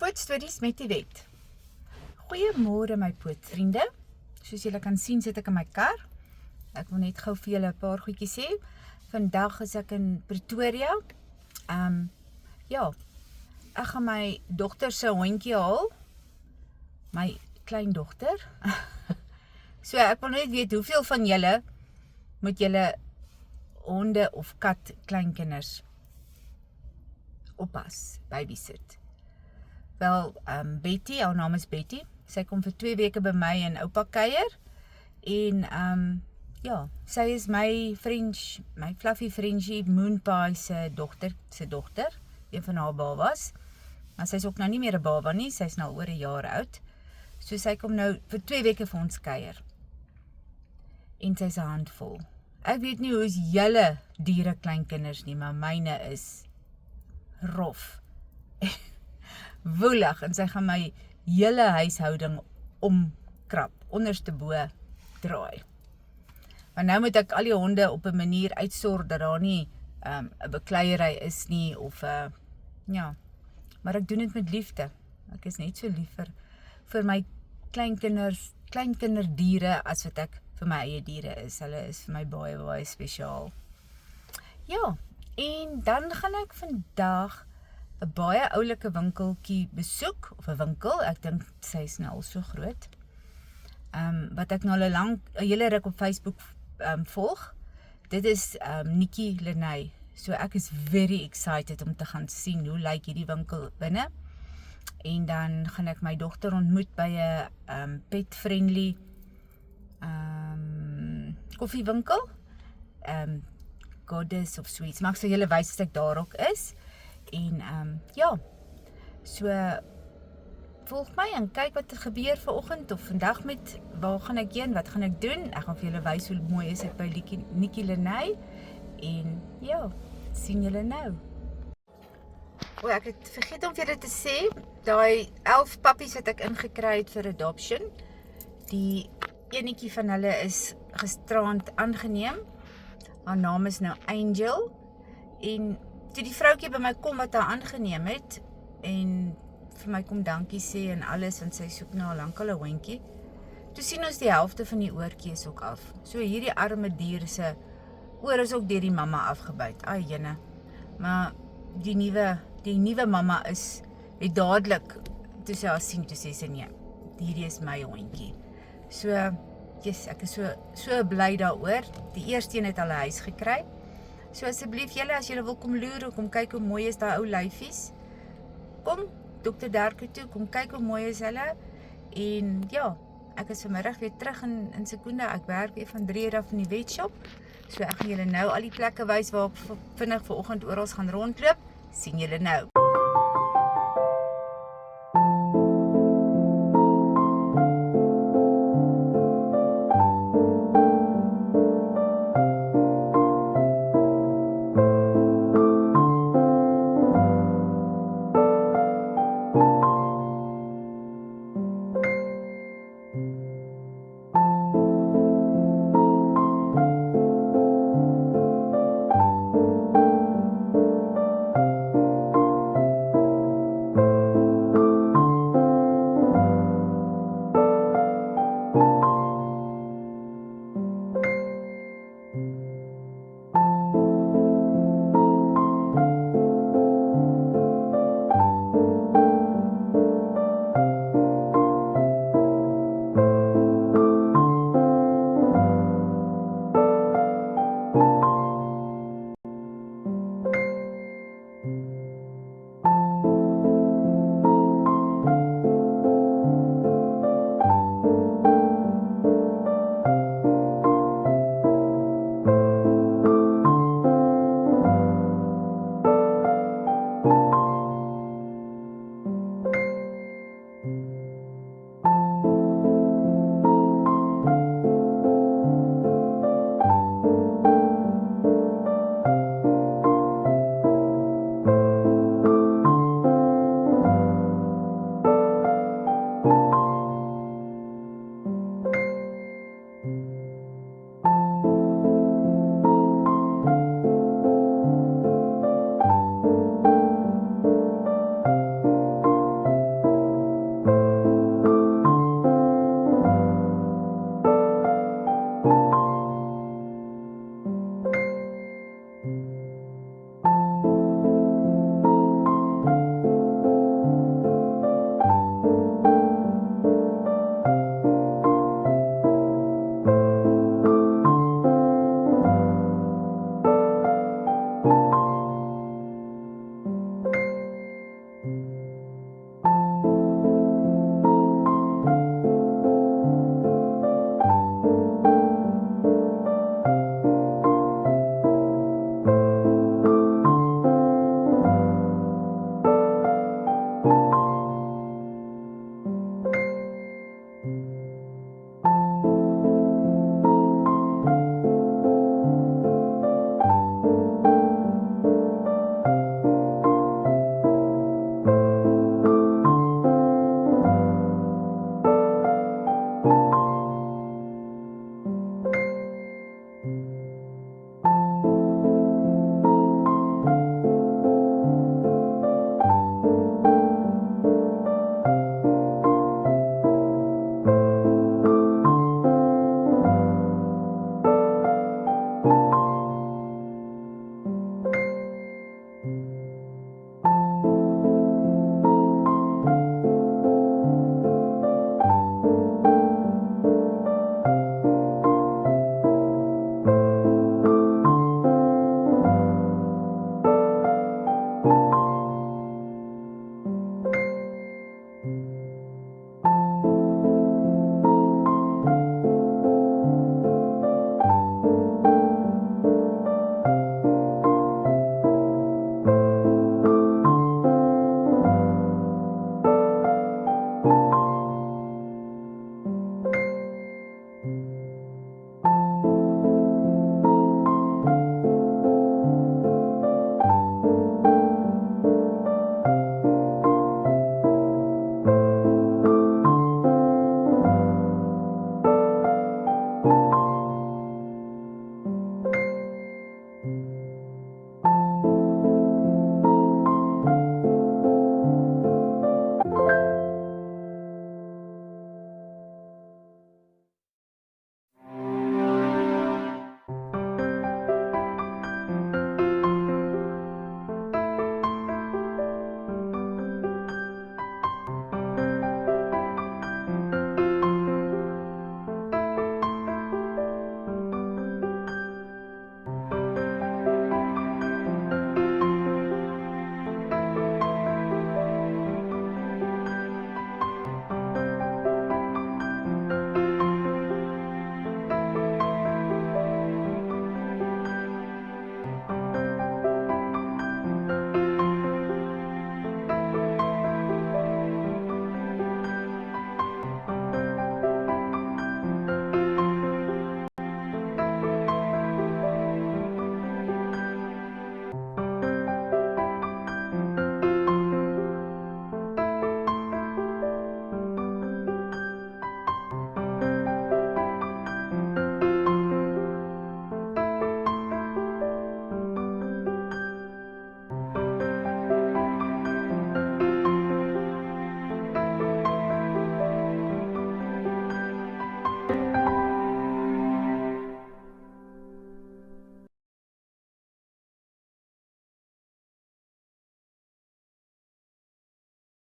Pootstories met die wet. Goeiemôre my pootvriende. Soos julle kan sien sit ek in my kar. Ek wil net gou vir julle 'n paar goedjies sê. Vandag is ek in Pretoria. Ja, ek gaan my dogter se hondjie haal. My kleindogter. So ek wil net weet hoeveel van julle moet julle honde of kat kleinkinders oppas, babysit. Wel, Betty, haar naam is Betty, sy kom vir 2 weke by my in oupa kuier, en ja, sy is my fluffy Frenchie Moonpie se dogter, een van haar babas, maar sy is ook nou nie meer 'n baba nie, sy is nou oor 'n jaar oud, so sy kom nou vir 2 weke vir ons kuier, en sy is 'n handvol. Ek weet nie hoe is julle diere kleinkinders nie, maar myne is rof, woelig, en sy gaan my hele huishouding omkrap, onderste bo draai. Maar nou moet ek al die honde op 'n manier uitsorg dat daar nie 'n bekleierery is nie, of ja, maar ek doen dit met liefde. Ek is net so lief vir my kleinkinderdiere as wat ek vir my eie diere is. Hulle is vir my baie, baie spesiaal. Ja, en dan gaan ek vandag 'n baie oulike winkeltjie besoek, of 'n winkel, ek dink sy is nou al so groot, wat ek nou al 'n hele ruk op Facebook volg. Dit is Nikki Lenay, so ek is very excited om te gaan sien hoe lyk hierdie winkel binne, en dan gaan ek my dogter ontmoet by 'n pet-friendly koffiewinkel, Goddess of Sweets, maar ek sal julle wys as ek daar ook is. En ja, so volg my en kyk wat gebeur vanoggend of vandag met waar gaan ek heen, wat gaan ek doen. Ek gaan vir julle wys hoe mooi is dit by Nikki Lenay, en ja, sien julle nou. Ek het vergeet om vir julle te sê, daai 11 pappies wat ek ingekry het vir adoption, die enetjie van hulle is gisterand aangeneem. Haar naam is nou Angel, en toe die vroukie by my kom wat haar aangeneem het, en vir my kom dankie sê en alles, want sy soek nou al lankal 'n hondjie, toe sien ons die helfte van die oortjie is ook af. So hierdie arme dier se oor is ook deur die mamma afgebyt. Ai jene. Maar die nuwe mamma het dadelik, toe sy haar sien, toe sê sy nee, hierdie is my hondjie. So, yes, ek is so bly daaroor. Die eerste een het al 'n huis gekry. So asseblief julle, as julle wil kom loer, kom kyk hoe mooi is daai ou lyfies. Kom, Dr. Darko toe, kom kyk hoe mooi is hulle. En ja, ek is vanmiddag weer terug in sekonde. Ek werk weer van 3 uur af in die wetshop. So ek gaan julle nou al die plekke wys waar ek vinnig vanoggend oral gaan rondloop. Sien julle nou.